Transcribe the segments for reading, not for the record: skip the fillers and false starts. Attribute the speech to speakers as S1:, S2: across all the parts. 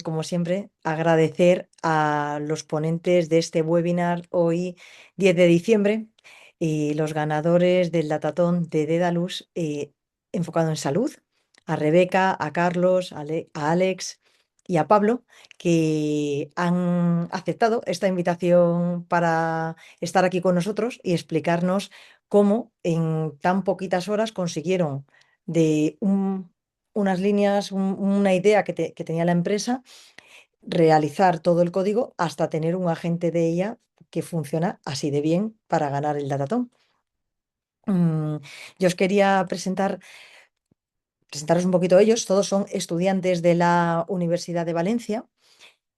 S1: como siempre, agradecer a los ponentes de este webinar hoy, 10 de diciembre, y los ganadores del Datatón de Dedalus enfocado en salud, a Rebeca, a Carlos, a Alex y a Pablo, que han aceptado esta invitación para estar aquí con nosotros y explicarnos cómo en tan poquitas horas consiguieron de unas líneas, una idea que tenía la empresa, realizar todo el código hasta tener un agente de ella que funciona así de bien para ganar el datatón. Mm, Yo os quería presentaros un poquito ellos. Todos son estudiantes de la Universidad de Valencia.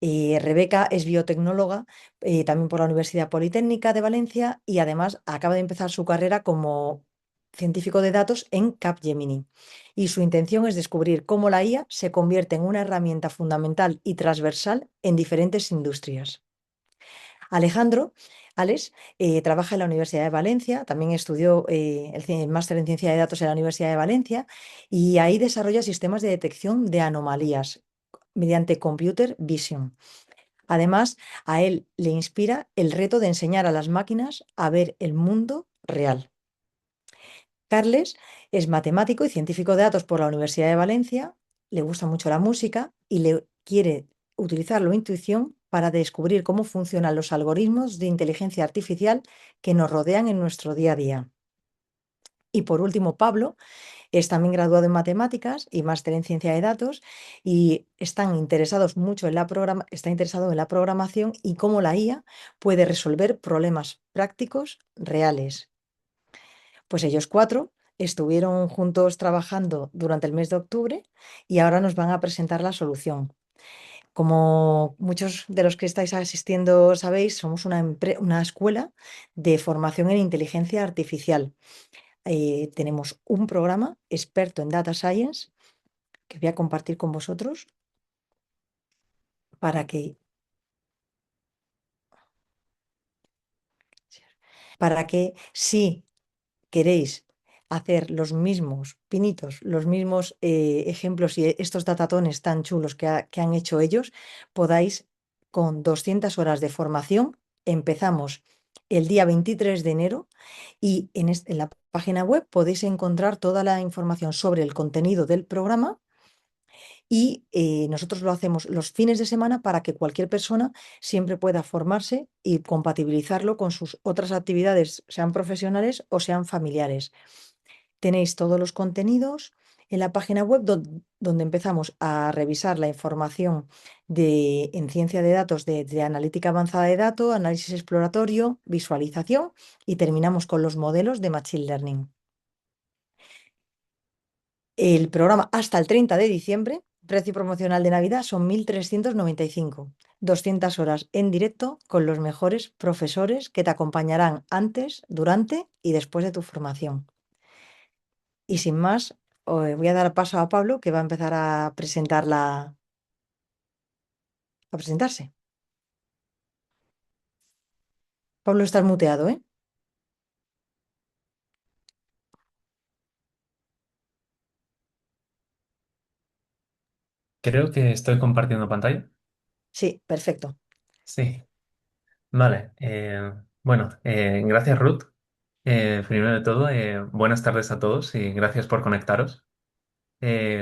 S1: Rebeca es biotecnóloga, también por la Universidad Politécnica de Valencia, y además acaba de empezar su carrera como científico de datos en Capgemini. Y su intención es descubrir cómo la IA se convierte en una herramienta fundamental y transversal en diferentes industrias. Alejandro, Alex, trabaja en la Universidad de Valencia, también estudió el máster en ciencia de datos en la Universidad de Valencia, y ahí desarrolla sistemas de detección de anomalías mediante computer vision. Además, a él le inspira el reto de enseñar a las máquinas a ver el mundo real. Carles es matemático y científico de datos por la Universidad de Valencia, le gusta mucho la música y le quiere utilizar la intuición para descubrir cómo funcionan los algoritmos de inteligencia artificial que nos rodean en nuestro día a día. Y por último, Pablo es también graduado en matemáticas y máster en ciencia de datos, y están interesados mucho en está interesado en la programación y cómo la IA puede resolver problemas prácticos reales. Pues ellos cuatro estuvieron juntos trabajando durante el mes de octubre y ahora nos van a presentar la solución. Como muchos de los que estáis asistiendo sabéis, somos una escuela de formación en inteligencia artificial. Tenemos un programa experto en Data Science que voy a compartir con vosotros para que si queréis hacer los mismos pinitos, los mismos ejemplos y estos datatones tan chulos que han hecho ellos, podáis, con 200 horas de formación, empezamos el día 23 de enero, y en la página web podéis encontrar toda la información sobre el contenido del programa, y nosotros lo hacemos los fines de semana para que cualquier persona siempre pueda formarse y compatibilizarlo con sus otras actividades, sean profesionales o sean familiares. Tenéis todos los contenidos en la página web donde empezamos a revisar la información en ciencia de datos, de analítica avanzada de datos, análisis exploratorio, visualización, y terminamos con los modelos de Machine Learning. El programa hasta el 30 de diciembre, precio promocional de Navidad, son 1.395. 200 horas en directo con los mejores profesores que te acompañarán antes, durante y después de tu formación. Y sin más, voy a dar paso a Pablo, que va a empezar a presentarse. Pablo, estás muteado, ¿eh?
S2: Creo que estoy compartiendo pantalla.
S1: Sí, perfecto.
S2: Sí, vale. Bueno, gracias Ruth. Primero de todo, buenas tardes a todos y gracias por conectaros.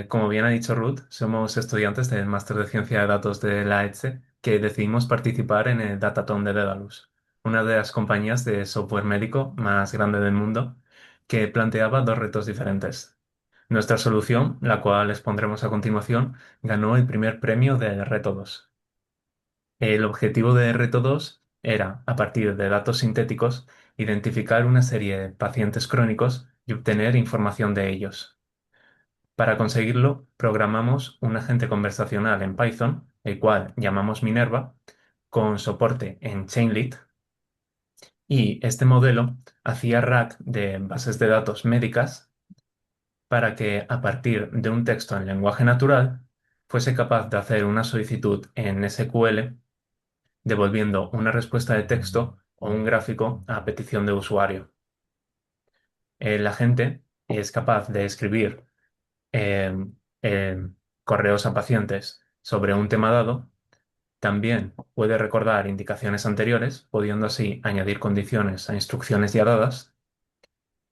S2: Como bien ha dicho Ruth, somos estudiantes del Máster de Ciencia de Datos de la ETSE que decidimos participar en el Datathon de Dedalus, una de las compañías de software médico más grande del mundo, que planteaba dos retos diferentes. Nuestra solución, la cual les pondremos a continuación, ganó el primer premio del reto 2. El objetivo de R2 era, a partir de datos sintéticos, identificar una serie de pacientes crónicos y obtener información de ellos. Para conseguirlo, programamos un agente conversacional en Python, el cual llamamos Minerva, con soporte en Chainlit, y este modelo hacía rack de bases de datos médicas para que, a partir de un texto en lenguaje natural, fuese capaz de hacer una solicitud en SQL devolviendo una respuesta de texto o un gráfico a petición de usuario. El agente es capaz de escribir eh, eh, correos a pacientes sobre un tema dado. También puede recordar indicaciones anteriores, pudiendo así añadir condiciones a instrucciones ya dadas.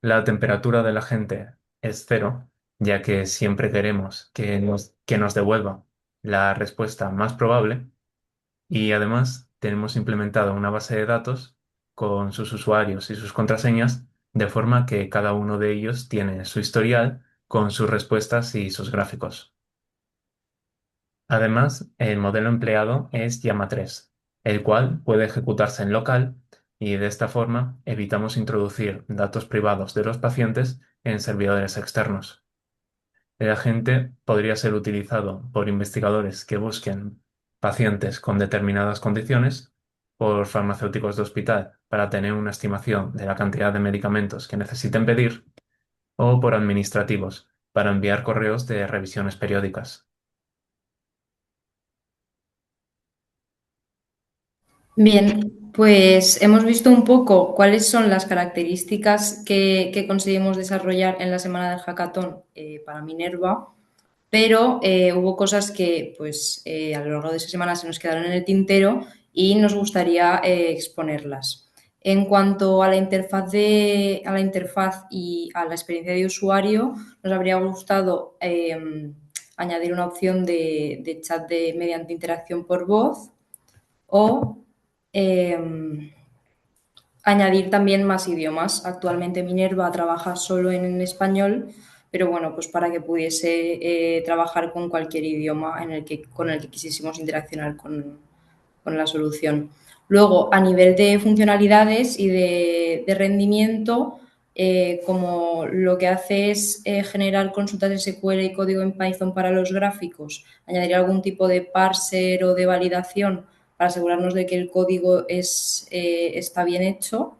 S2: La temperatura del agente es cero, ya que siempre queremos que nos devuelva la respuesta más probable. Y además tenemos implementado una base de datos con sus usuarios y sus contraseñas, de forma que cada uno de ellos tiene su historial con sus respuestas y sus gráficos. Además, el modelo empleado es Llama 3, el cual puede ejecutarse en local y de esta forma evitamos introducir datos privados de los pacientes en servidores externos. El agente podría ser utilizado por investigadores que busquen pacientes con determinadas condiciones, por farmacéuticos de hospital para tener una estimación de la cantidad de medicamentos que necesiten pedir, o por administrativos para enviar correos de revisiones periódicas.
S3: Bien, pues hemos visto un poco cuáles son las características que conseguimos desarrollar en la semana del hackathon para Minerva, pero hubo cosas que pues, a lo largo de esa semana se nos quedaron en el tintero y nos gustaría exponerlas. En cuanto a a la interfaz y a la experiencia de usuario, nos habría gustado añadir una opción de chat mediante interacción por voz o añadir también más idiomas. Actualmente Minerva trabaja solo en español, pero bueno, pues para que pudiese trabajar con cualquier idioma con el que quisiésemos interaccionar con la solución. Luego, a nivel de funcionalidades y de rendimiento, como lo que hace es generar consultas SQL y código en Python para los gráficos, añadir algún tipo de parser o de validación para asegurarnos de que el código está bien hecho.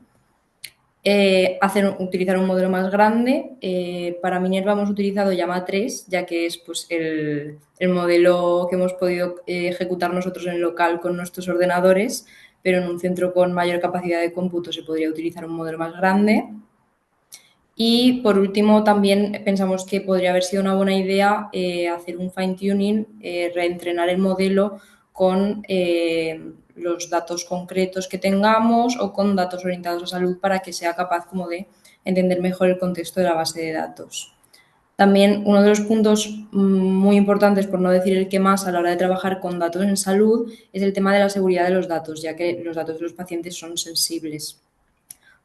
S3: Utilizar un modelo más grande. Para Minerva hemos utilizado Llama 3, ya que es pues, el modelo que hemos podido ejecutar nosotros en local con nuestros ordenadores, pero en un centro con mayor capacidad de cómputo se podría utilizar un modelo más grande. Y por último, también pensamos que podría haber sido una buena idea hacer un fine-tuning, reentrenar el modelo con los datos concretos que tengamos o con datos orientados a salud para que sea capaz como de entender mejor el contexto de la base de datos. También uno de los puntos muy importantes, por no decir el que más, a la hora de trabajar con datos en salud es el tema de la seguridad de los datos, ya que los datos de los pacientes son sensibles.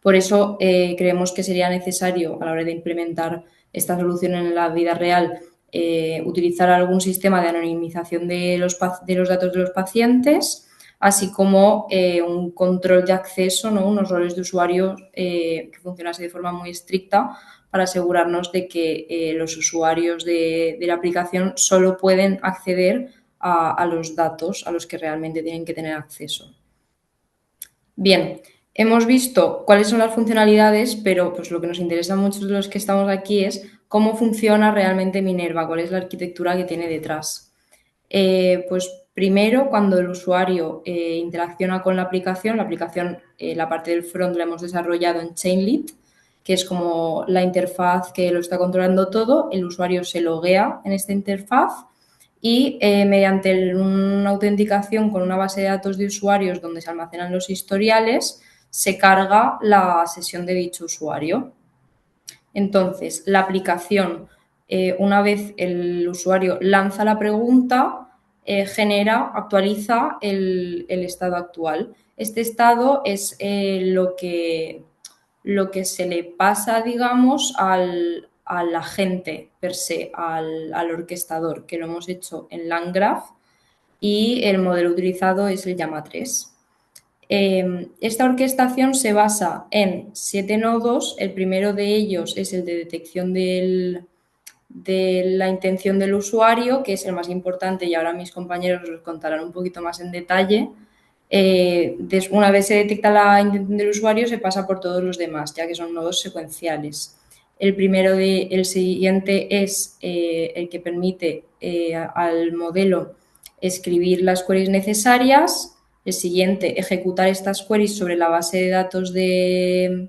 S3: Por eso creemos que sería necesario a la hora de implementar esta solución en la vida real utilizar algún sistema de anonimización de los datos de los pacientes, así como un control de acceso, ¿no? Unos roles de usuario que funcionase de forma muy estricta para asegurarnos de que los usuarios de la aplicación solo pueden acceder a los datos a los que realmente tienen que tener acceso. Bien, hemos visto cuáles son las funcionalidades, pero pues lo que nos interesa a muchos de los que estamos aquí es cómo funciona realmente Minerva, cuál es la arquitectura que tiene detrás. Pues primero, cuando el usuario interacciona con la aplicación, la parte del front la hemos desarrollado en Chainlit, que es como la interfaz que lo está controlando todo. El usuario se loguea en esta interfaz y mediante una autenticación con una base de datos de usuarios donde se almacenan los historiales, se carga la sesión de dicho usuario. Entonces, la aplicación, una vez el usuario lanza la pregunta, actualiza el estado actual. Este estado es lo que se le pasa, digamos, al agente per se, al orquestador, que lo hemos hecho en LangGraph y el modelo utilizado es el Llama 3. Esta orquestación se basa en 7 nodos. El primero de ellos es el de detección de la intención del usuario, que es el más importante y ahora mis compañeros os contarán un poquito más en detalle. Una vez se detecta la intención del usuario, se pasa por todos los demás, ya que son nodos secuenciales. El siguiente es el que permite al modelo escribir las queries necesarias. El siguiente, ejecutar estas queries sobre la base de datos de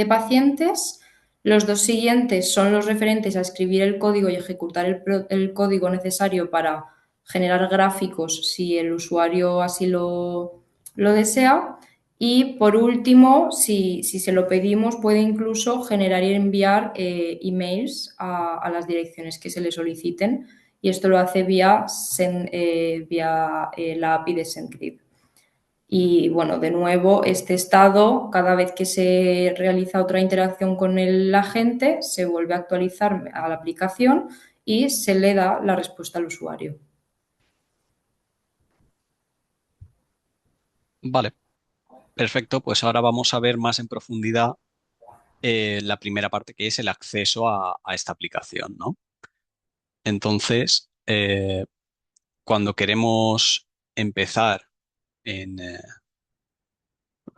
S3: pacientes. Los dos siguientes son los referentes a escribir el código y ejecutar el código necesario para generar gráficos si el usuario así lo desea. Y por último, si se lo pedimos, puede incluso generar y enviar emails a las direcciones que se le soliciten. Y esto lo hace vía la API de SendGrid. Y bueno, de nuevo, este estado, cada vez que se realiza otra interacción con el agente, se vuelve a actualizar a la aplicación y se le da la respuesta al usuario.
S4: Vale, perfecto. Pues ahora vamos a ver más en profundidad la primera parte, que es el acceso a esta aplicación, ¿no? Entonces, cuando queremos empezar a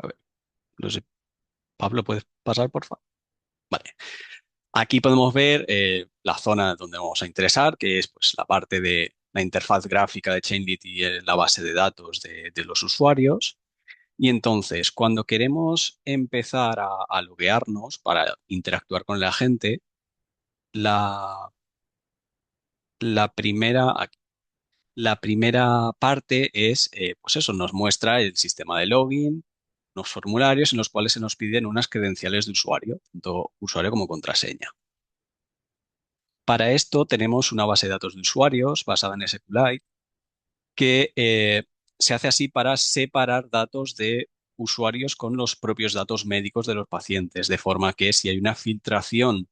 S4: ver, no sé, Pablo, ¿puedes pasar, por favor? Vale. Aquí podemos ver la zona donde vamos a interesar, que es pues, la parte de la interfaz gráfica de Chainlit y la base de datos de los usuarios. Y entonces, cuando queremos empezar a loguearnos para interactuar con la gente, la, la primera, la primera parte es, pues eso, nos muestra el sistema de login, los formularios en los cuales se nos piden unas credenciales de usuario, tanto usuario como contraseña. Para esto tenemos una base de datos de usuarios basada en SQLite que se hace así para separar datos de usuarios con los propios datos médicos de los pacientes, de forma que si hay una filtración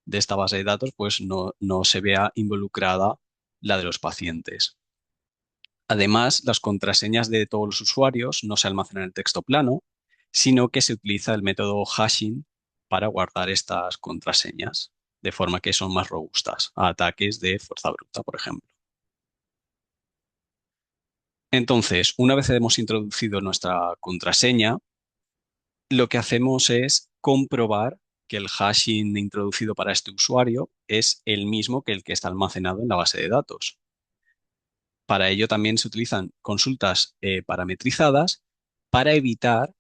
S4: de esta base de datos, pues no se vea involucrada la de los pacientes. Además, las contraseñas de todos los usuarios no se almacenan en texto plano, sino que se utiliza el método hashing para guardar estas contraseñas, de forma que son más robustas a ataques de fuerza bruta, por ejemplo. Entonces, una vez hemos introducido nuestra contraseña, lo que hacemos es comprobar que el hashing introducido para este usuario es el mismo que el que está almacenado en la base de datos. Para ello también se utilizan consultas parametrizadas para evitar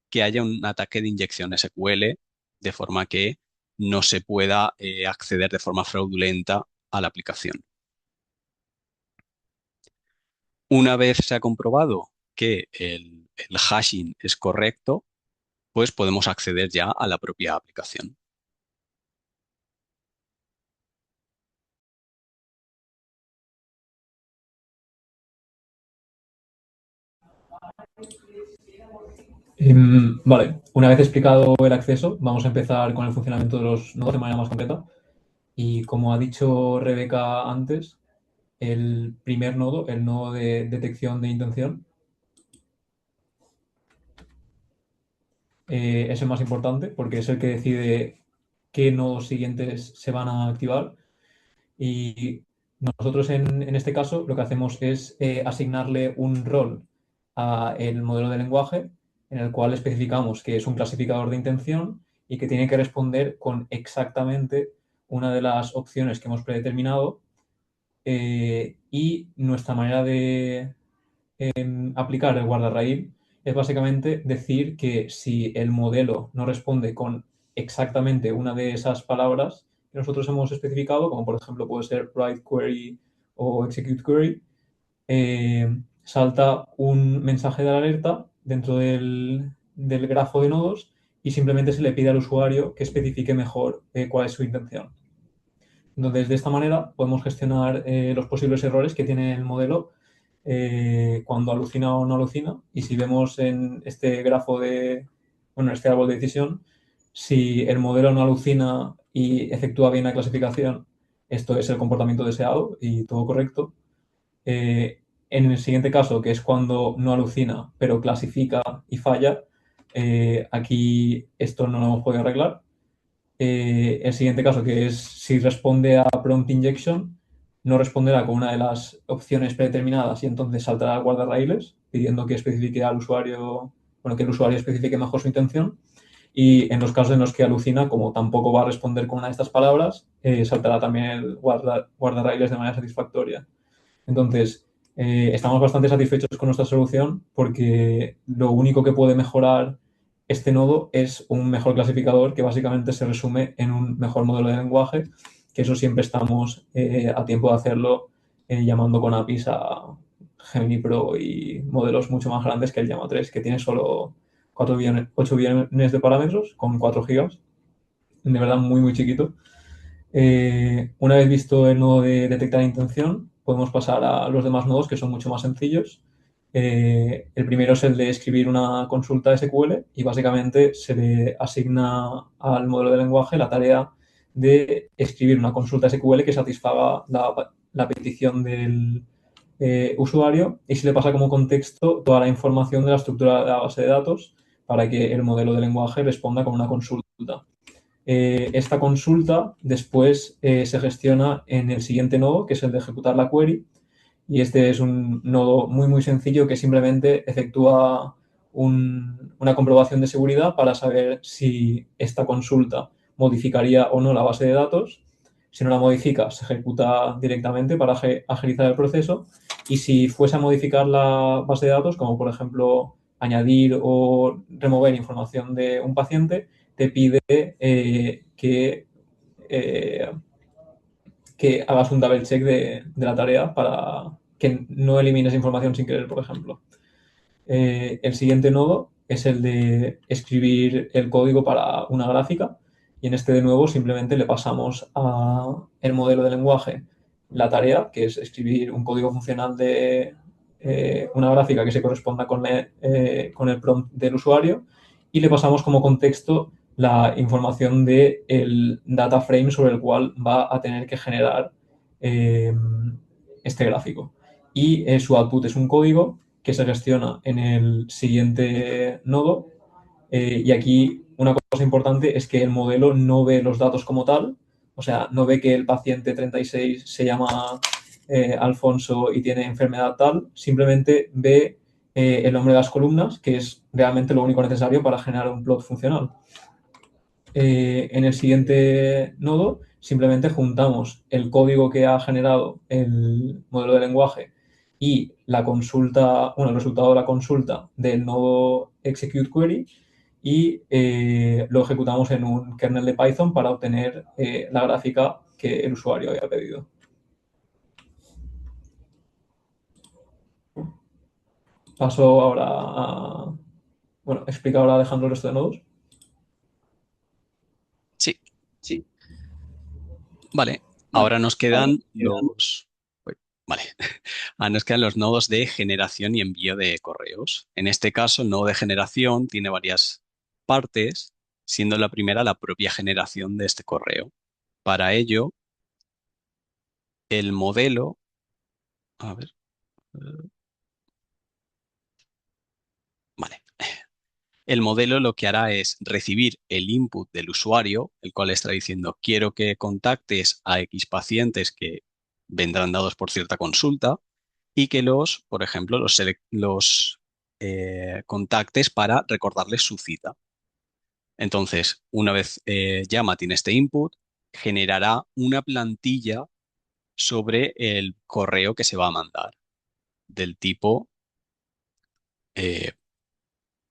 S4: que haya un ataque de inyección SQL, de forma que no se pueda acceder de forma fraudulenta a la aplicación. Una vez se ha comprobado que el hashing es correcto, pues podemos acceder ya a la propia aplicación.
S5: Vale, una vez explicado el acceso, vamos a empezar con el funcionamiento de los nodos de manera más concreta. Y como ha dicho Rebeca antes, el primer nodo, el nodo de detección de intención, es el más importante porque es el que decide qué nodos siguientes se van a activar. Y nosotros en este caso lo que hacemos es asignarle un rol a el modelo de lenguaje en el cual especificamos que es un clasificador de intención y que tiene que responder con exactamente una de las opciones que hemos predeterminado, y nuestra manera de aplicar el guardarraíl es básicamente decir que si el modelo no responde con exactamente una de esas palabras que nosotros hemos especificado, como por ejemplo puede ser write query o execute query, salta un mensaje de alerta dentro del grafo de nodos y simplemente se le pide al usuario que especifique mejor cuál es su intención. Entonces, de esta manera podemos gestionar los posibles errores que tiene el modelo cuando alucina o no alucina. Y si vemos en este grafo este árbol de decisión, si el modelo no alucina y efectúa bien la clasificación, esto es el comportamiento deseado y todo correcto. En el siguiente caso, que es cuando no alucina, pero clasifica y falla, aquí esto no lo hemos podido arreglar. El siguiente caso, que es si responde a prompt injection, no responderá con una de las opciones predeterminadas y entonces saltará a guardarraíles pidiendo que especifique al usuario, bueno, que el usuario especifique mejor su intención. Y en los casos en los que alucina, como tampoco va a responder con una de estas palabras, saltará también el guardarraíles de manera satisfactoria. Entonces, estamos bastante satisfechos con nuestra solución porque lo único que puede mejorar este nodo es un mejor clasificador que básicamente se resume en un mejor modelo de lenguaje, que eso siempre estamos a tiempo de hacerlo llamando con APIs a Gemini Pro y modelos mucho más grandes que el Llama 3, que tiene solo 8 billones de parámetros con 4 gigas. De verdad, muy, muy chiquito. Una vez visto el nodo de detectar intención, podemos pasar a los demás nodos que son mucho más sencillos. El primero es el de escribir una consulta SQL y básicamente se le asigna al modelo de lenguaje la tarea de escribir una consulta SQL que satisfaga la petición del usuario y se le pasa como contexto toda la información de la estructura de la base de datos para que el modelo de lenguaje responda con una consulta. Esta consulta después se gestiona en el siguiente nodo, que es el de ejecutar la query. Y este es un nodo muy, muy sencillo que simplemente efectúa una comprobación de seguridad para saber si esta consulta modificaría o no la base de datos. Si no la modifica, se ejecuta directamente para agilizar el proceso. Y si fuese a modificar la base de datos, como por ejemplo añadir o remover información de un paciente, te pide eh, que hagas un double check de la tarea para que no elimines información sin querer, por ejemplo. El siguiente nodo es el de escribir el código para una gráfica y en este de nuevo simplemente le pasamos a el modelo de lenguaje la tarea, que es escribir un código funcional de una gráfica que se corresponda con el prompt del usuario y le pasamos como contexto la información del data frame sobre el cual va a tener que generar eh, este gráfico. Y su output es un código que se gestiona en el siguiente nodo. Y aquí una cosa importante es que el modelo no ve los datos como tal, o sea, no ve que el paciente 36 se llama Alfonso y tiene enfermedad tal, simplemente ve el nombre de las columnas, que es realmente lo único necesario para generar un plot funcional. En el siguiente nodo simplemente juntamos el código que ha generado el modelo de lenguaje y la consulta, bueno, el resultado de la consulta del nodo execute query y lo ejecutamos en un kernel de Python para obtener la gráfica que el usuario había pedido. Paso ahora a... Bueno, explica ahora Alejandro el resto de nodos.
S4: Sí,
S5: Sí.
S4: vale.
S5: Vale.
S4: Ahora nos quedan los... Uy, vale. Ahora nos quedan los nodos de generación y envío de correos. En este caso, el nodo de generación tiene varias partes, siendo la primera la propia generación de este correo. Para ello, el modelo... A ver. Vale. El modelo lo que hará es recibir el input del usuario, el cual está diciendo quiero que contactes a X pacientes que vendrán dados por cierta consulta y que por ejemplo, los contactes para recordarles su cita. Entonces, una vez Llama tiene este input, generará una plantilla sobre el correo que se va a mandar, del tipo, eh,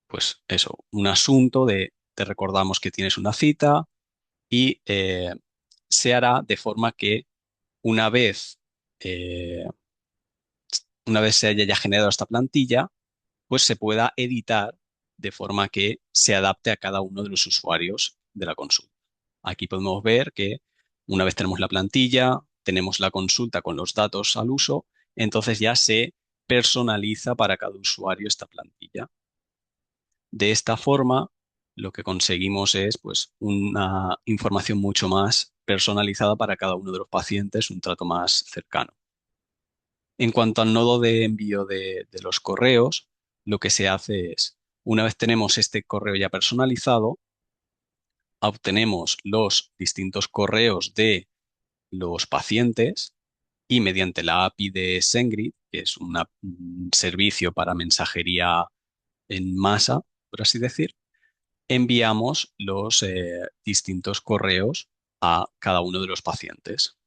S4: pues eso, un asunto de te recordamos que tienes una cita y se hará de forma que una vez, eh, una vez se haya ya generado esta plantilla, pues se pueda editar de forma que se adapte a cada uno de los usuarios de la consulta. Aquí podemos ver que una vez tenemos la plantilla, tenemos la consulta con los datos al uso, entonces ya se personaliza para cada usuario esta plantilla. De esta forma, lo que conseguimos es pues, una información mucho más personalizada para cada uno de los pacientes, un trato más cercano. En cuanto al nodo de envío de los correos, lo que se hace es, una vez tenemos este correo ya personalizado, obtenemos los distintos correos de los pacientes y mediante la API de SendGrid, que es un servicio para mensajería en masa, por así decir, enviamos los distintos correos a cada uno de los pacientes.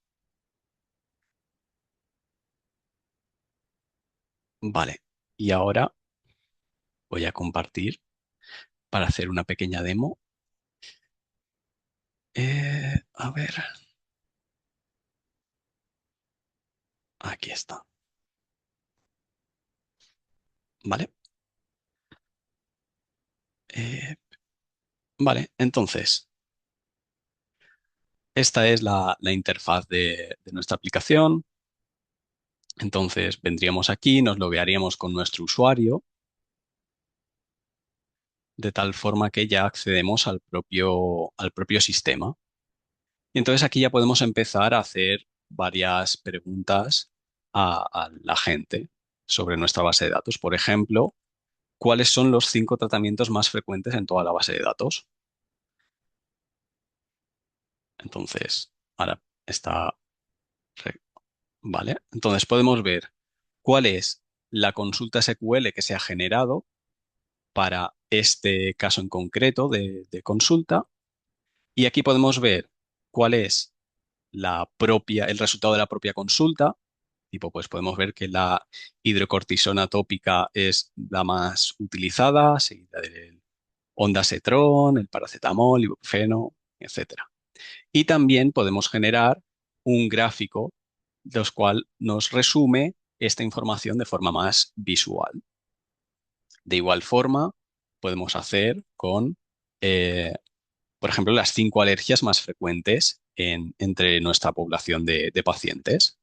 S4: Vale, y ahora voy a compartir para hacer una pequeña demo. A ver, Aquí está. ¿Vale? Vale, entonces, esta es la interfaz de nuestra aplicación. Entonces, vendríamos aquí, nos loguearíamos con nuestro usuario, de tal forma que ya accedemos al propio sistema. Y entonces aquí ya podemos empezar a hacer varias preguntas a la gente sobre nuestra base de datos. Por ejemplo, ¿cuáles son los 5 tratamientos más frecuentes en toda la base de datos? Entonces, ahora está... ¿Vale? Entonces podemos ver cuál es la consulta SQL que se ha generado para este caso en concreto de consulta. Y aquí podemos ver cuál es el resultado de la propia consulta. Tipo, pues podemos ver que la hidrocortisona tópica es la más utilizada, seguida del ondansetron, el paracetamol, ibuprofeno, etcétera. Y también podemos generar un gráfico, los cual nos resume esta información de forma más visual. De igual forma, podemos hacer con, eh, por ejemplo, las 5 alergias más frecuentes entre nuestra población de pacientes.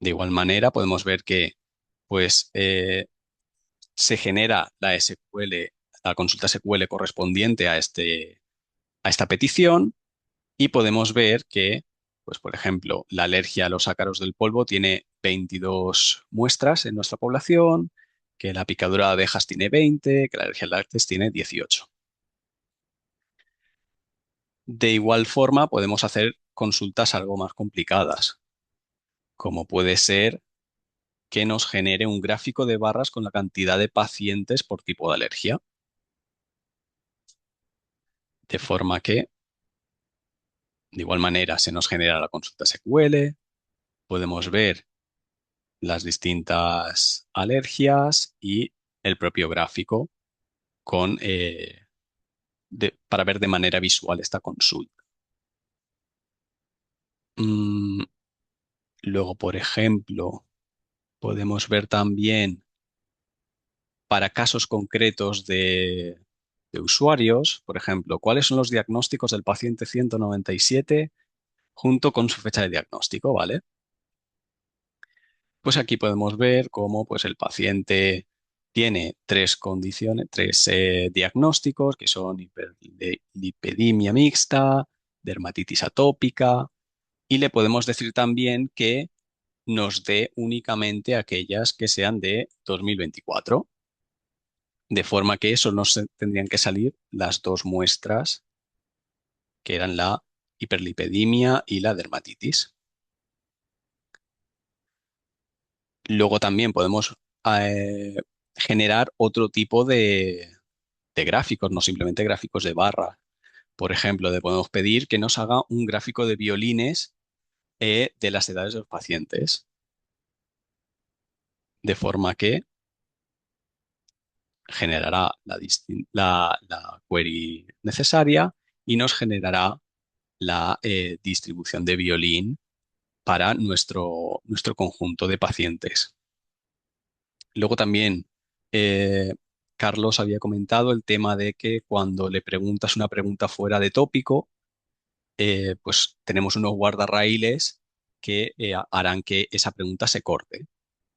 S4: De igual manera, podemos ver que pues, se genera la SQL, la consulta SQL correspondiente a esta petición y podemos ver que, pues, por ejemplo, la alergia a los ácaros del polvo tiene 22 muestras en nuestra población, que la picadura de abejas tiene 20, que la alergia al lácteos tiene 18. De igual forma, podemos hacer consultas algo más complicadas, como puede ser que nos genere un gráfico de barras con la cantidad de pacientes por tipo de alergia, de forma que, de igual manera, se nos genera la consulta SQL, podemos ver las distintas alergias y el propio gráfico para ver de manera visual esta consulta. Mm, Luego, por ejemplo, podemos ver también para casos concretos de usuarios, por ejemplo, cuáles son los diagnósticos del paciente 197 junto con su fecha de diagnóstico, ¿vale? Pues aquí podemos ver cómo pues, el paciente tiene 3 condiciones, 3 diagnósticos, que son hiperlipidemia mixta, dermatitis atópica, y le podemos decir también que nos dé únicamente aquellas que sean de 2024, de forma que eso nos tendrían que salir las 2 muestras, que eran la hiperlipidemia y la dermatitis. Luego también podemos eh, generar otro tipo de gráficos, no simplemente gráficos de barra. Por ejemplo, le podemos pedir que nos haga un gráfico de violines de las edades de los pacientes, de forma que generará la query necesaria y nos generará la distribución de violín para nuestro conjunto de pacientes. Luego también eh, Carlos había comentado el tema de que cuando le preguntas una pregunta fuera de tópico, pues tenemos unos guardarraíles que harán que esa pregunta se corte.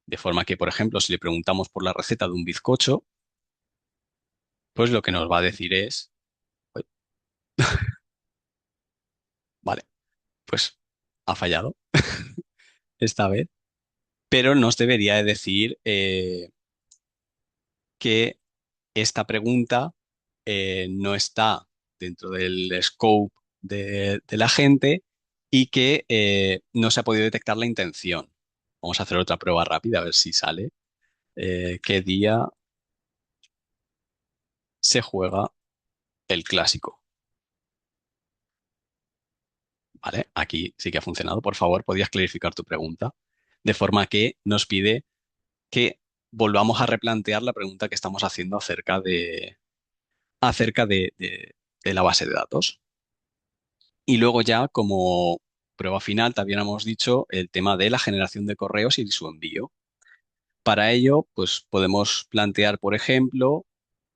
S4: De forma que, por ejemplo, si le preguntamos por la receta de un bizcocho, pues lo que nos va a decir es, "Uy, vale, pues ha fallado esta vez, pero nos debería de decir que esta pregunta no está dentro del scope de la gente y que no se ha podido detectar la intención. Vamos a hacer otra prueba rápida a ver si sale. ¿Qué día se juega el clásico? Vale, aquí sí que ha funcionado. Por favor, ¿podrías clarificar tu pregunta? De forma que nos pide que volvamos a replantear la pregunta que estamos haciendo acerca de la base de datos. Y luego ya, como prueba final, también hemos dicho el tema de la generación de correos y su envío. Para ello, pues podemos plantear, por ejemplo,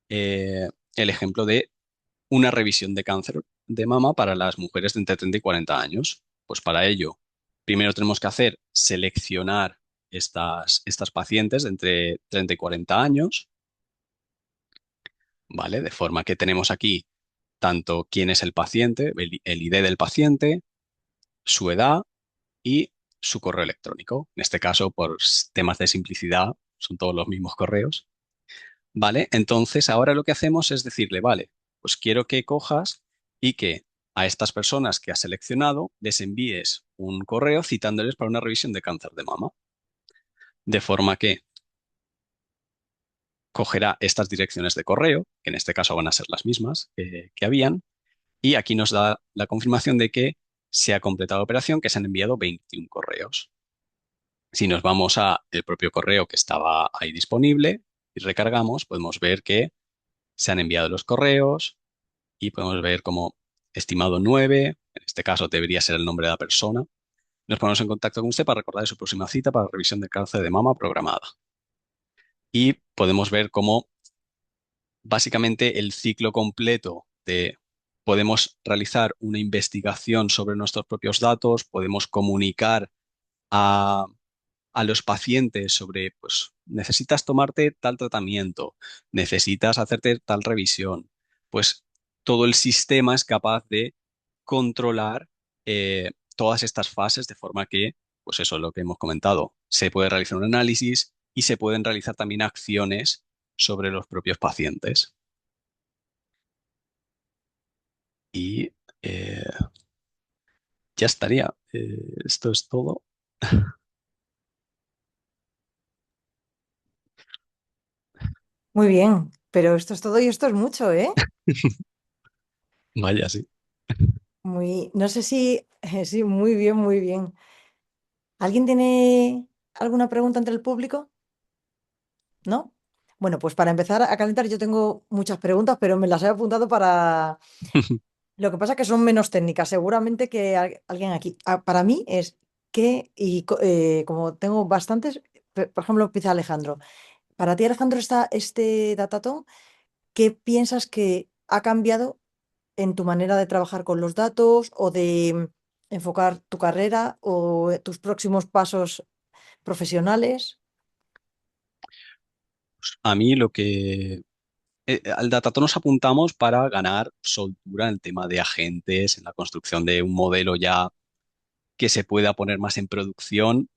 S4: eh, el ejemplo de una revisión de cáncer de mama para las mujeres de entre 30 y 40 años. Pues para ello, primero tenemos que hacer seleccionar estas pacientes de entre 30 y 40 años, ¿vale? De forma que tenemos aquí tanto quién es el paciente, el ID del paciente, su edad y su correo electrónico. En este caso, por temas de simplicidad, son todos los mismos correos. ¿Vale? Entonces, ahora lo que hacemos es decirle, vale, pues quiero que cojas y que a estas personas que has seleccionado les envíes un correo citándoles para una revisión de cáncer de mama. De forma que cogerá estas direcciones de correo, que en este caso van a ser las mismas que habían, y aquí nos da la confirmación de que se ha completado la operación, que se han enviado 21 correos. Si nos vamos a el propio correo que estaba ahí disponible y recargamos, podemos ver que se han enviado los correos y podemos ver como estimado 9, en este caso debería ser el nombre de la persona. Nos ponemos en contacto con usted para recordar su próxima cita para revisión de cáncer de mama programada. Y podemos ver cómo básicamente el ciclo completo de podemos realizar una investigación sobre nuestros propios datos, podemos comunicar a, a los pacientes sobre, pues, necesitas tomarte tal tratamiento, necesitas hacerte tal revisión. Pues todo el sistema es capaz de controlar todas estas fases de forma que, pues eso es lo que hemos comentado, se puede realizar un análisis y se pueden realizar también acciones sobre los propios pacientes. Y eh, ya estaría. Esto es todo.
S1: Muy bien, pero esto es todo y esto es mucho, ¿eh?
S4: Vaya, sí.
S1: No sé si, sí, muy bien, muy bien. ¿Alguien tiene alguna pregunta entre el público? ¿No? Bueno, pues para empezar a calentar, yo tengo muchas preguntas, pero me las he apuntado para... Lo que pasa es que son menos técnicas, seguramente que alguien aquí. Para mí es que, como tengo bastantes, por ejemplo, empieza Alejandro. Para ti, Alejandro, este datatón, ¿qué piensas que ha cambiado en tu manera de trabajar con los datos o de enfocar tu carrera o tus próximos pasos profesionales?
S4: A mí lo que al Datato nos apuntamos para ganar soltura en el tema de agentes, en la construcción de un modelo ya que se pueda poner más en producción.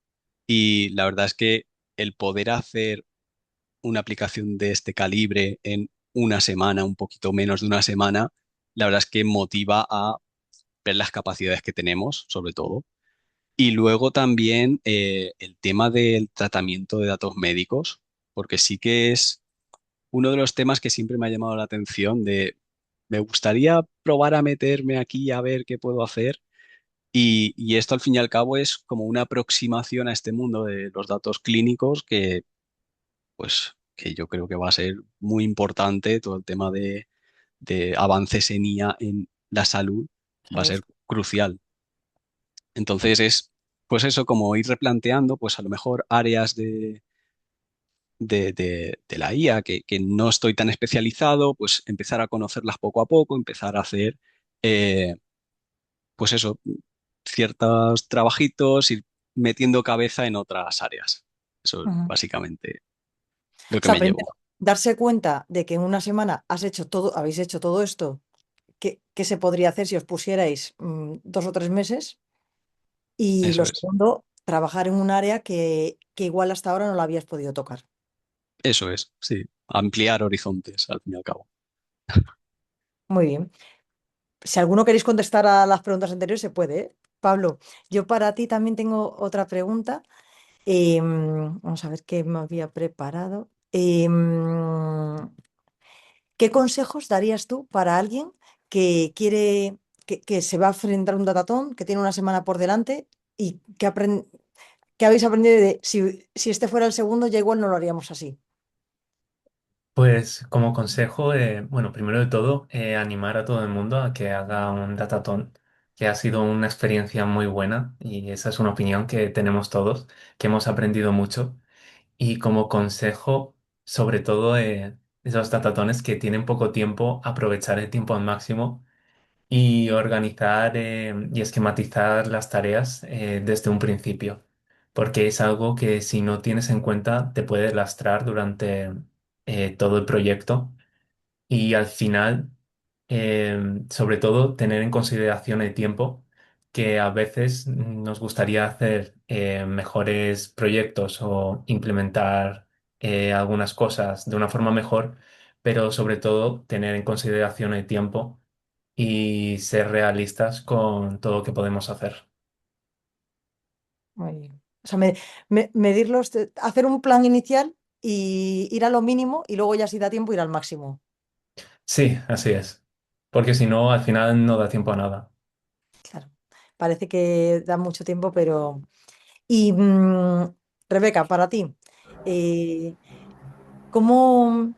S4: Y la verdad es que el poder hacer una aplicación de este calibre en una semana, un poquito menos de una semana, la verdad es que motiva a ver las capacidades que tenemos, sobre todo. Y luego también el tema del tratamiento de datos médicos, porque sí que es uno de los temas que siempre me ha llamado la atención de me gustaría probar a meterme aquí a ver qué puedo hacer. Y esto al fin y al cabo es como una aproximación a este mundo de los datos clínicos que, pues, que yo creo que va a ser muy importante todo el tema de avances en IA en la salud, va a
S1: Salud.
S4: ser crucial. Entonces es, pues eso, como ir replanteando, pues a lo mejor áreas de la IA que no estoy tan especializado, pues empezar a conocerlas poco a poco, empezar a hacer, eh, pues eso, ciertos trabajitos, ir metiendo cabeza en otras áreas. Eso es
S1: Ujú.
S4: básicamente lo
S1: O
S4: que
S1: sea,
S4: me
S1: primero,
S4: llevo.
S1: darse cuenta de que en una semana habéis hecho todo esto, ¿qué se podría hacer si os pusierais 2 o 3 meses? Y
S4: Eso
S1: lo
S4: es,
S1: segundo, trabajar en un área que igual hasta ahora no la habías podido tocar.
S4: eso es, sí, ampliar horizontes al fin y al cabo.
S1: Muy bien. Si alguno queréis contestar a las preguntas anteriores, se puede, ¿eh? Pablo, yo para ti también tengo otra pregunta. Vamos a ver qué me había preparado. ¿Qué consejos darías tú para alguien que quiere, que se va a enfrentar a un datatón, que tiene una semana por delante y que habéis aprendido de si este fuera el segundo, ya igual no lo haríamos así?
S2: Pues como consejo, bueno, primero de todo, animar a todo el mundo a que haga un datatón. que ha sido una experiencia muy buena y esa es una opinión que tenemos todos, que hemos aprendido mucho. Y como consejo, sobre todo esos datatones que tienen poco tiempo, aprovechar el tiempo al máximo y organizar y esquematizar las tareas desde un principio, porque es algo que si no tienes en cuenta te puede lastrar durante todo el proyecto y al final, sobre todo, tener en consideración el tiempo, que a veces nos gustaría hacer mejores proyectos o implementar algunas cosas de una forma mejor, pero sobre todo tener en consideración el tiempo y ser realistas con todo lo que podemos hacer.
S1: Muy bien. O sea, medirlos, hacer un plan inicial y ir a lo mínimo y luego ya si da tiempo ir al máximo.
S2: Sí, así es, porque si no, al final no da tiempo a nada.
S1: Claro. Parece que da mucho tiempo, pero... Y Rebeca, para ti, eh, ¿cómo,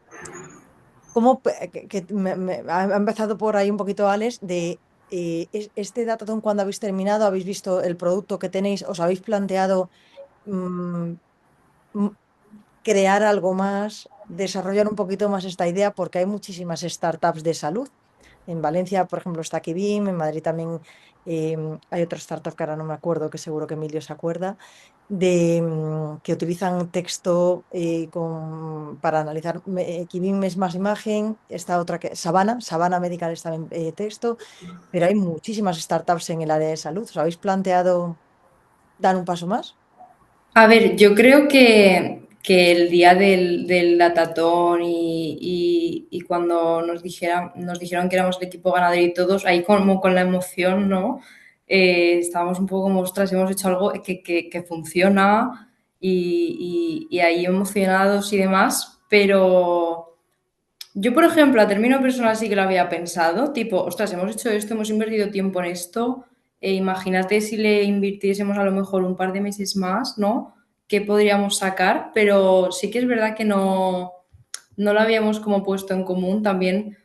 S1: ha empezado por ahí un poquito, Alex, de este datatón cuando habéis terminado, habéis visto el producto que tenéis, os habéis planteado mm, mm, crear algo más, desarrollar un poquito más esta idea, porque hay muchísimas startups de salud. En Valencia, por ejemplo, está Kibim, en Madrid también hay otra startup que ahora no me acuerdo, que seguro que Emilio se acuerda, que utilizan texto para analizar. Kibim es más imagen, esta otra que Sabana Medical es también texto, pero hay muchísimas startups en el área de salud. ¿Os habéis planteado dar un paso más?
S3: A ver, yo creo que el día del datatón y cuando nos dijeron que éramos el equipo ganador y todos, ahí como con la emoción, ¿no? Estábamos un poco como, ostras, hemos hecho algo que funciona y ahí emocionados y demás, pero yo, por ejemplo, a término personal sí que lo había pensado, tipo, ostras, hemos hecho esto, hemos invertido tiempo en esto, e imagínate si le invirtiésemos a lo mejor un par de meses más, ¿no? ¿Qué podríamos sacar? Pero sí que es verdad que no lo habíamos como puesto en común. También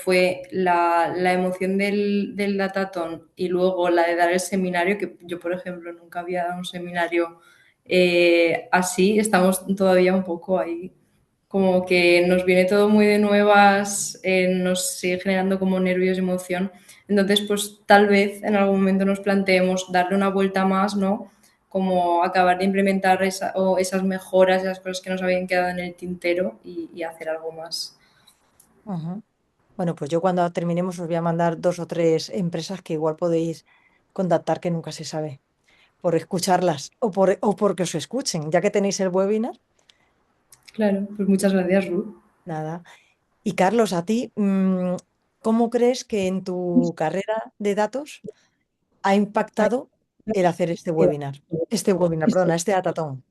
S3: fue la emoción del datatón y luego la de dar el seminario, que yo, por ejemplo, nunca había dado un seminario así, estamos todavía un poco ahí como que nos viene todo muy de nuevas, nos sigue generando como nervios y emoción. Entonces, pues tal vez en algún momento nos planteemos darle una vuelta más, ¿no? Como acabar de implementar esas mejoras, esas cosas que nos habían quedado en el tintero y hacer algo más.
S1: Ujú. Bueno, pues yo cuando terminemos os voy a mandar dos o tres empresas que igual podéis contactar, que nunca se sabe, por escucharlas o porque os escuchen, ya que tenéis el webinar,
S3: Claro, pues muchas gracias, Ruth.
S1: nada. Y Carlos, a ti, ¿cómo crees que en tu carrera de datos ha impactado el hacer este webinar? Este webinar, perdona, este datatón.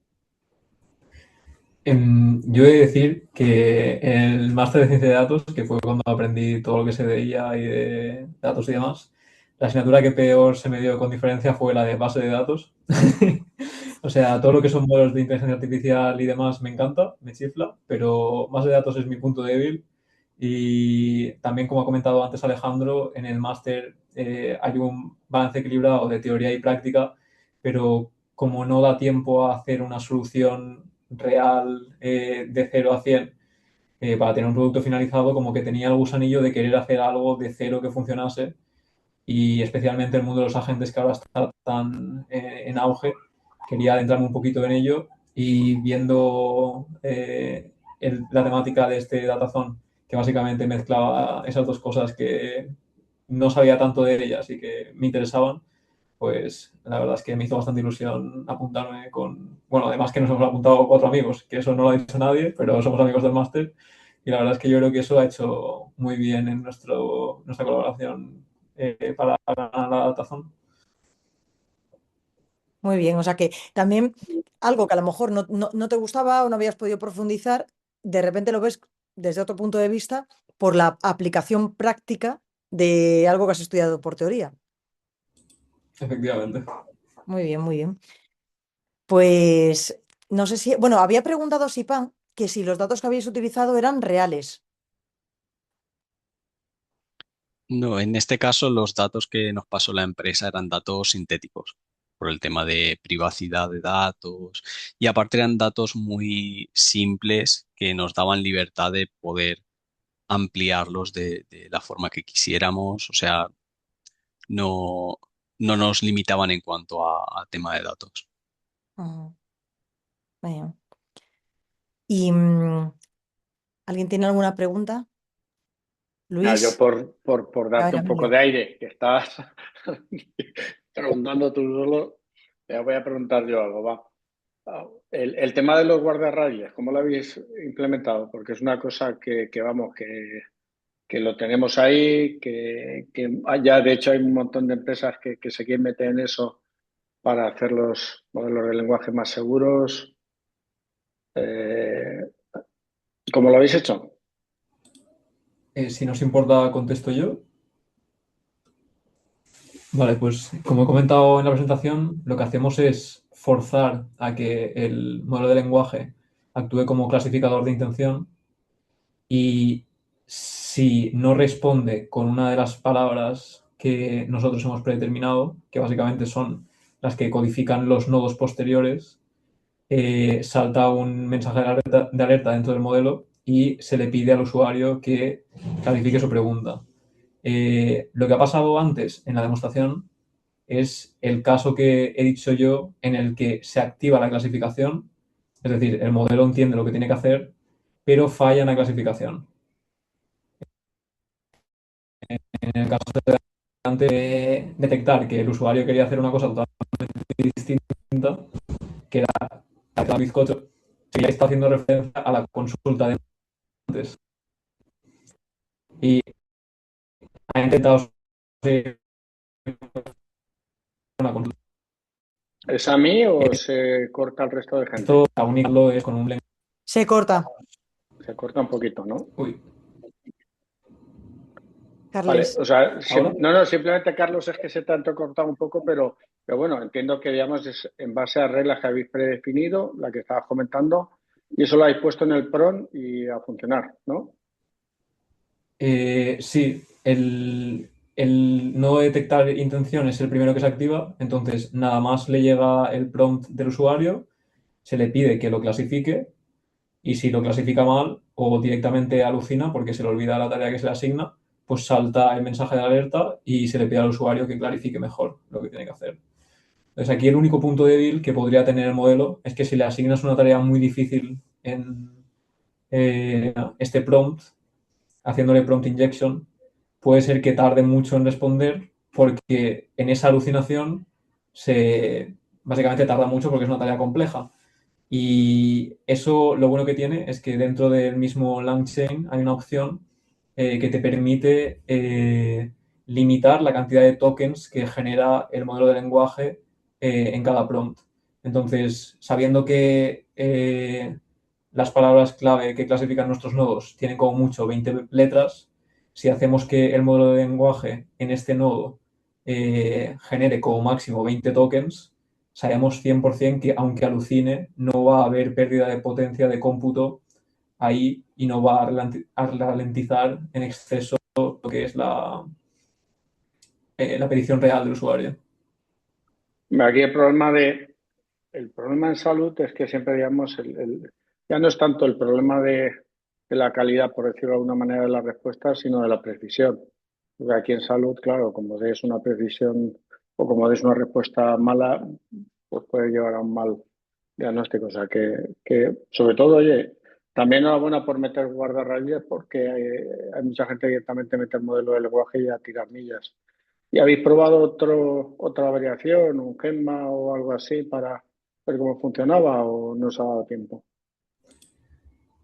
S5: Yo he de decir que el máster de ciencia de datos, que fue cuando aprendí todo lo que se veía y de datos y demás, la asignatura que peor se me dio con diferencia fue la de base de datos. O sea, todo lo que son modelos de inteligencia artificial y demás me encanta, me chifla, pero base de datos es mi punto débil. Y también, como ha comentado antes Alejandro, en el máster hay un balance equilibrado de teoría y práctica, pero como no da tiempo a hacer una solución real de 0 a 100 para tener un producto finalizado, como que tenía el gusanillo de querer hacer algo de cero que funcionase y especialmente el mundo de los agentes que ahora está tan en auge, quería adentrarme un poquito en ello y viendo la temática de este datazón que básicamente mezclaba esas dos cosas que no sabía tanto de ellas y que me interesaban, pues la verdad es que me hizo bastante ilusión apuntarme con, bueno, además que nos hemos apuntado 4 amigos, que eso no lo ha dicho nadie, pero somos amigos del máster y la verdad es que yo creo que eso ha hecho muy bien en nuestra colaboración para ganar la tazón.
S1: Muy bien, o sea que también algo que a lo mejor no te gustaba o no habías podido profundizar, de repente lo ves desde otro punto de vista por la aplicación práctica de algo que has estudiado por teoría.
S5: Efectivamente.
S1: Muy bien, muy bien. Pues no sé si, bueno, había preguntado a Sipan que si los datos que habéis utilizado eran reales.
S4: No, en este caso los datos que nos pasó la empresa eran datos sintéticos por el tema de privacidad de datos y aparte eran datos muy simples que nos daban libertad de poder ampliarlos de la forma que quisiéramos, o sea, no, no nos limitaban en cuanto a tema de datos.
S1: Ujú. Bien. ¿Y alguien tiene alguna pregunta?
S6: Nada, yo
S1: Luis,
S6: por
S1: a
S6: darte
S1: ver,
S6: un poco
S1: amigo.
S6: de aire, que estabas preguntando tú solo, te voy a preguntar yo algo, va. El tema de los guardarrayas, ¿cómo lo habéis implementado? Porque es una cosa vamos, que lo tenemos ahí, que ya de hecho hay un montón de empresas que se quieren meter en eso para hacer los modelos de lenguaje más seguros. Eh, ¿Cómo lo habéis hecho?
S5: Si no os importa, contesto yo. Vale, pues como he comentado en la presentación, lo que hacemos es forzar a que el modelo de lenguaje actúe como clasificador de intención y si no responde con una de las palabras que nosotros hemos predeterminado, que básicamente son las que codifican los nodos posteriores, salta un mensaje de alerta dentro del modelo y se le pide al usuario que clarifique su pregunta. Lo que ha pasado antes en la demostración es el caso que he dicho yo en el que se activa la clasificación, es decir, el modelo entiende lo que tiene que hacer, pero falla en la clasificación. En el caso de antes de detectar que el usuario quería hacer una cosa totalmente distinta, que era el bizcocho, se ya está haciendo referencia a la consulta de antes y ha intentado hacer una consulta.
S6: ¿Es a mí o se corta el resto de gente?
S5: Esto, a unirlo es con un lenguaje.
S1: Se corta,
S6: Se corta un poquito, ¿no?
S5: Uy,
S6: Vale,
S1: Carles.
S6: o sea,
S5: ¿ahora?
S6: no, simplemente Carlos es que se te ha entrecortado un poco, pero bueno, entiendo que digamos es en base a reglas que habéis predefinido, la que estabas comentando, y eso lo habéis puesto en el PRON y a funcionar, ¿no?
S5: Sí, el no detectar intención es el primero que se activa, entonces nada más le llega el prompt del usuario, se le pide que lo clasifique y si lo clasifica mal o directamente alucina porque se le olvida la tarea que se le asigna, pues salta el mensaje de alerta y se le pide al usuario que clarifique mejor lo que tiene que hacer. Entonces aquí el único punto débil que podría tener el modelo es que si le asignas una tarea muy difícil en este prompt, haciéndole prompt injection, puede ser que tarde mucho en responder porque en esa alucinación básicamente tarda mucho porque es una tarea compleja. Y eso lo bueno que tiene es que dentro del mismo LangChain hay una opción que te permite limitar la cantidad de tokens que genera el modelo de lenguaje en cada prompt. Entonces, sabiendo que las palabras clave que clasifican nuestros nodos tienen como mucho 20 letras, si hacemos que el modelo de lenguaje en este nodo genere como máximo 20 tokens, sabemos 100% que aunque alucine, no va a haber pérdida de potencia de cómputo ahí y no va a ralentizar en exceso lo que es la petición real del usuario.
S6: Aquí el problema en salud es que siempre, digamos, ya no es tanto el problema de la calidad, por decirlo de alguna manera, de la respuesta, sino de la precisión. Porque aquí en salud, claro, como des una precisión o como des una respuesta mala, pues puede llevar a un mal diagnóstico. O sea que sobre todo, oye, también enhorabuena por meter guardarraíles porque hay mucha gente que directamente mete el modelo de lenguaje y a tirar millas. ¿Y habéis probado otra variación, un Gemma o algo así para ver cómo funcionaba o no os ha dado tiempo?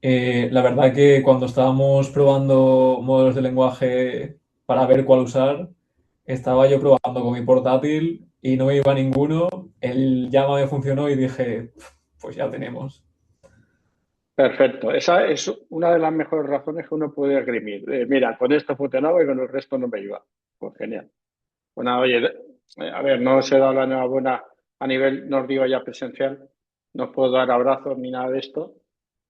S5: La verdad que cuando estábamos probando modelos de lenguaje para ver cuál usar, estaba yo probando con mi portátil y no me iba ninguno. El llama me funcionó y dije, pues ya tenemos.
S6: Perfecto. Esa es una de las mejores razones que uno puede esgrimir. Mira, con esto funcionaba y con el resto no me iba. Pues genial. Bueno, oye, a ver, no os he dado la enhorabuena a nivel, no os digo ya presencial, no os puedo dar abrazos ni nada de esto,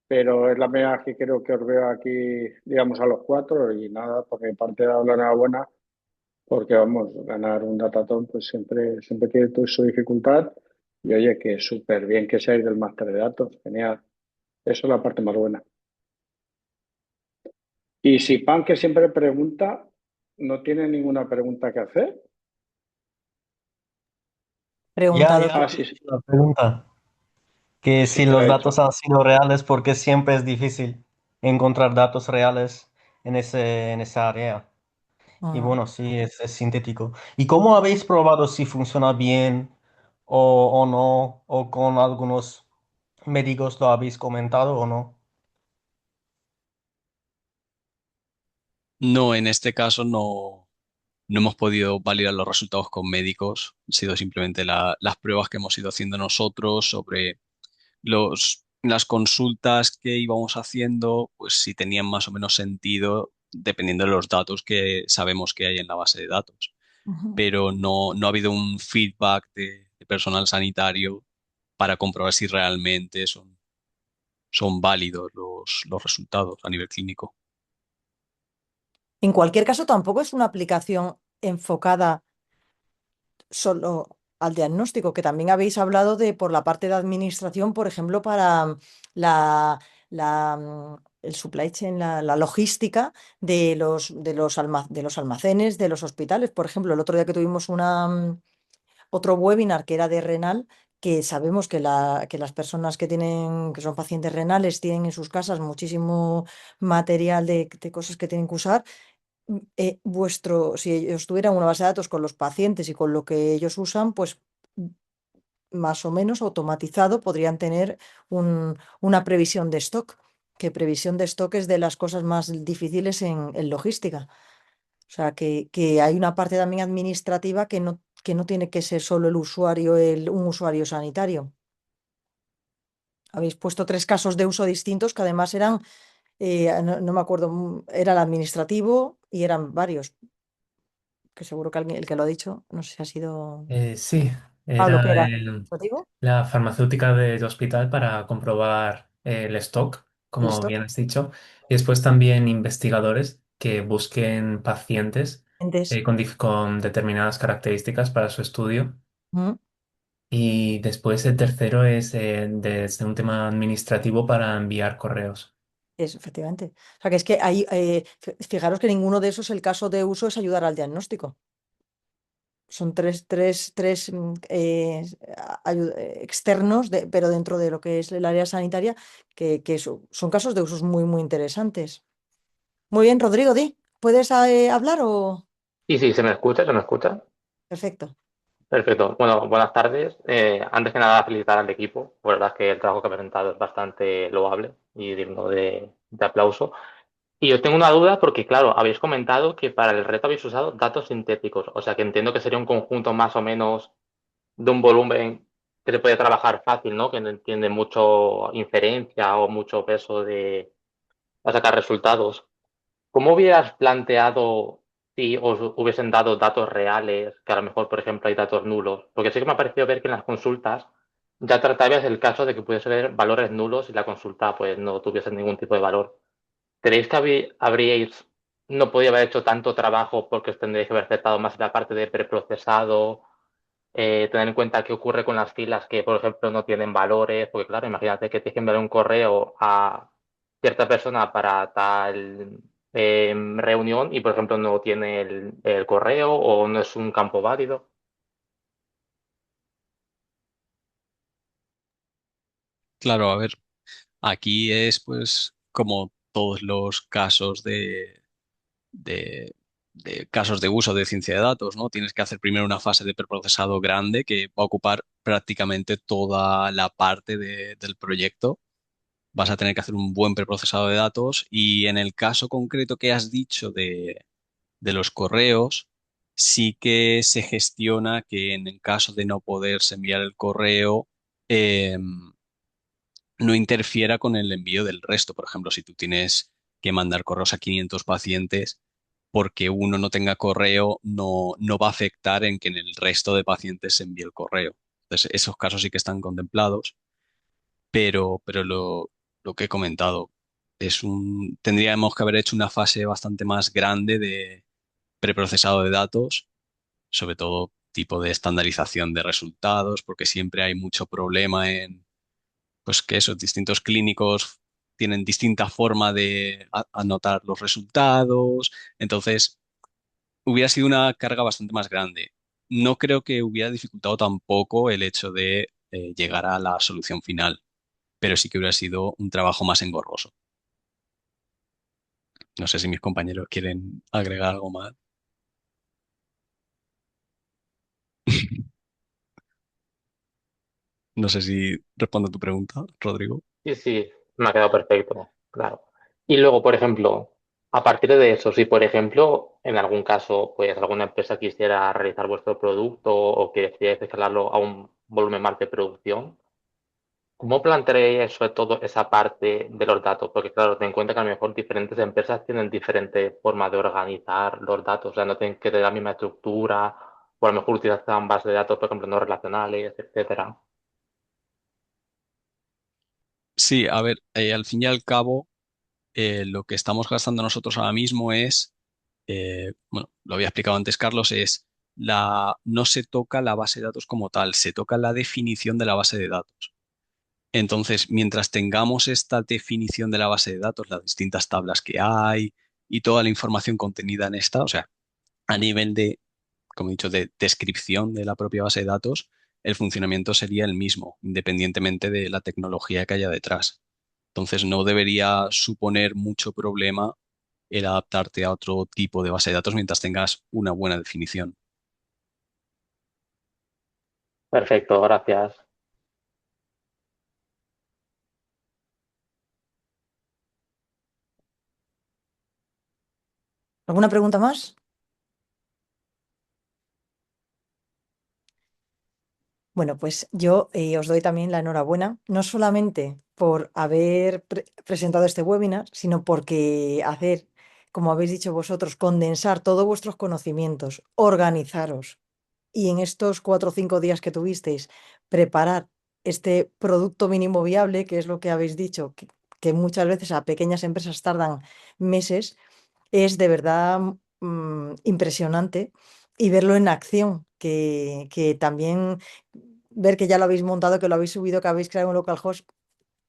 S6: pero es la primera vez que creo que os veo aquí, digamos, a los cuatro y nada, por mi parte, he dado la enhorabuena porque vamos, ganar un datatón pues siempre tiene su dificultad y oye, que súper bien que seáis del máster de datos, genial. Eso es la parte más buena. Y si Pan, que siempre pregunta, no tiene ninguna pregunta que hacer.
S1: Pregunta,
S6: Ah,
S1: doctor.
S6: sí, sí,
S7: La pregunta, que
S6: sí
S7: si
S6: te la
S7: los
S6: he
S7: datos
S6: hecho.
S7: han sido reales, porque siempre es difícil encontrar datos reales en esa área. Y
S1: Mm.
S7: bueno, sí, es sintético. ¿Y cómo habéis probado si funciona bien o no? ¿O con algunos médicos lo habéis comentado o no?
S4: No, en este caso no hemos podido validar los resultados con médicos. Han sido simplemente las pruebas que hemos ido haciendo nosotros sobre las consultas que íbamos haciendo, pues si tenían más o menos sentido dependiendo de los datos que sabemos que hay en la base de datos.
S1: Ujú.
S4: Pero no ha habido un feedback de personal sanitario para comprobar si realmente son válidos los resultados a nivel clínico.
S1: En cualquier caso, tampoco es una aplicación enfocada solo al diagnóstico, que también habéis hablado de por la parte de administración, por ejemplo, para el supply chain, la logística de los almacenes, de los hospitales. Por ejemplo, el otro día que tuvimos otro webinar que era de renal, que sabemos que las personas que son pacientes renales tienen en sus casas muchísimo material de cosas que tienen que usar. Si ellos tuvieran una base de datos con los pacientes y con lo que ellos usan, pues más o menos automatizado podrían tener una previsión de stock, que previsión de stock es de las cosas más difíciles en logística. O sea, que hay una parte también administrativa que no tiene que ser solo el usuario, un usuario sanitario. Habéis puesto tres casos de uso distintos que además eran, no me acuerdo, era el administrativo y eran varios, que seguro que alguien, el que lo ha dicho, no sé si ha sido
S2: Sí,
S1: Pablo, ¿qué
S2: era
S1: era? ¿Administrativo?
S2: la farmacéutica del hospital para comprobar el stock,
S1: El
S2: como
S1: stock.
S2: bien has dicho, y después también investigadores que busquen pacientes
S1: Entes.
S2: con determinadas características para su estudio.
S1: Mm.
S2: Y después el tercero es desde un tema administrativo para enviar correos.
S1: Eso, efectivamente. O sea, que es que hay, fijaros que ninguno de esos el caso de uso es ayudar al diagnóstico. Son tres externos, pero dentro de lo que es el área sanitaria, son casos de usos muy, muy interesantes. Muy bien, Rodrigo, ¿puedes hablar o...?
S8: Sí, sí, se me escucha, se me escucha.
S1: Perfecto.
S8: Perfecto. Bueno, buenas tardes. Antes que nada, felicitar al equipo. La verdad es que el trabajo que ha presentado es bastante loable y digno de aplauso. Y yo tengo una duda porque, claro, habéis comentado que para el reto habéis usado datos sintéticos. O sea, que entiendo que sería un conjunto más o menos de un volumen que se puede trabajar fácil, ¿no? Que no entiende mucho inferencia o mucho peso a sacar resultados. ¿Cómo hubieras planteado si os hubiesen dado datos reales, que a lo mejor, por ejemplo, hay datos nulos? Porque sí que me ha parecido ver que en las consultas ya tratabas el caso de que pudiese haber valores nulos y la consulta pues no tuviese ningún tipo de valor. ¿Creéis que habríais no podía haber hecho tanto trabajo porque os tendríais que haber acertado más en la parte de preprocesado? Tener en cuenta qué ocurre con las filas que, por ejemplo, no tienen valores, porque claro, imagínate que tienes que enviar un correo a cierta persona para tal reunión y, por ejemplo, no tiene el correo o no es un campo válido.
S4: Claro, a ver, aquí es pues como todos los casos de, de casos de uso de ciencia de datos, ¿no? Tienes que hacer primero una fase de preprocesado grande que va a ocupar prácticamente toda la parte del proyecto. Vas a tener que hacer un buen preprocesado de datos y en el caso concreto que has dicho de los correos, sí que se gestiona que en el caso de no poderse enviar el correo, no interfiera con el envío del resto. Por ejemplo, si tú tienes que mandar correos a 500 pacientes, porque uno no tenga correo, no va a afectar en que en el resto de pacientes se envíe el correo. Entonces, esos casos sí que están contemplados, pero lo que he comentado tendríamos que haber hecho una fase bastante más grande de preprocesado de datos, sobre todo tipo de estandarización de resultados, porque siempre hay mucho problema en, pues que esos distintos clínicos tienen distinta forma de anotar los resultados, entonces hubiera sido una carga bastante más grande. No creo que hubiera dificultado tampoco el hecho de llegar a la solución final, pero sí que hubiera sido un trabajo más engorroso. No sé si mis compañeros quieren agregar algo más. No sé si respondo a tu pregunta, Rodrigo.
S8: Sí, sí, me ha quedado perfecto, claro. Y luego, por ejemplo, a partir de eso, si por ejemplo, en algún caso, pues alguna empresa quisiera realizar vuestro producto o quisiera escalarlo a un volumen más de producción, ¿cómo plantearíais sobre todo esa parte de los datos? Porque claro, ten en cuenta que a lo mejor diferentes empresas tienen diferentes formas de organizar los datos, o sea, no tienen que tener la misma estructura, o a lo mejor utilizan bases de datos, por ejemplo, no relacionales, etcétera.
S4: Sí, a ver, al fin y al cabo, lo que estamos gastando nosotros ahora mismo es, bueno, lo había explicado antes Carlos, no se toca la base de datos como tal, se toca la definición de la base de datos. Entonces, mientras tengamos esta definición de la base de datos, las distintas tablas que hay y toda la información contenida en esta, o sea, a nivel de, como he dicho, de descripción de la propia base de datos, el funcionamiento sería el mismo, independientemente de la tecnología que haya detrás. Entonces, no debería suponer mucho problema el adaptarte a otro tipo de base de datos mientras tengas una buena definición.
S8: Perfecto, gracias.
S1: ¿Alguna pregunta más? Bueno, pues yo os doy también la enhorabuena, no solamente por haber presentado este webinar, sino porque hacer, como habéis dicho vosotros, condensar todos vuestros conocimientos, organizaros y en estos 4 o 5 días que tuvisteis, preparar este producto mínimo viable, que es lo que habéis dicho, que muchas veces a pequeñas empresas tardan meses, es de verdad impresionante y verlo en acción, que también ver que ya lo habéis montado, que lo habéis subido, que habéis creado un localhost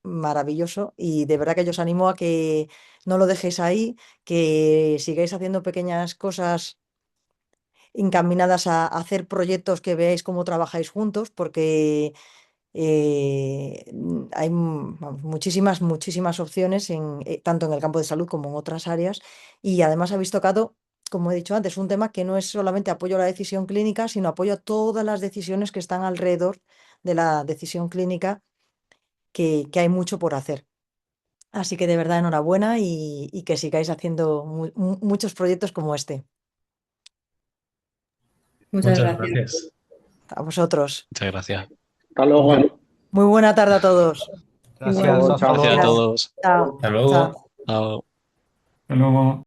S1: maravilloso y de verdad que yo os animo a que no lo dejéis ahí, que sigáis haciendo pequeñas cosas encaminadas a hacer proyectos que veáis cómo trabajáis juntos, porque hay vamos, muchísimas opciones tanto en el campo de salud como en otras áreas. Y además habéis tocado, como he dicho antes, un tema que no es solamente apoyo a la decisión clínica, sino apoyo a todas las decisiones que están alrededor de la decisión clínica, que hay mucho por hacer. Así que de verdad enhorabuena y que sigáis haciendo muchos proyectos como este.
S3: Muchas
S2: Muchas
S3: gracias.
S2: gracias.
S1: A vosotros.
S4: Muchas gracias.
S6: Hasta luego.
S1: Muy buena tarde a todos.
S7: Gracias,
S6: Chao,
S7: hasta
S6: chao.
S4: Gracias a
S7: luego.
S1: Gracias.
S4: todos.
S1: Chao.
S2: Hasta
S1: Chao.
S2: luego.
S4: Chao.
S5: Hasta luego.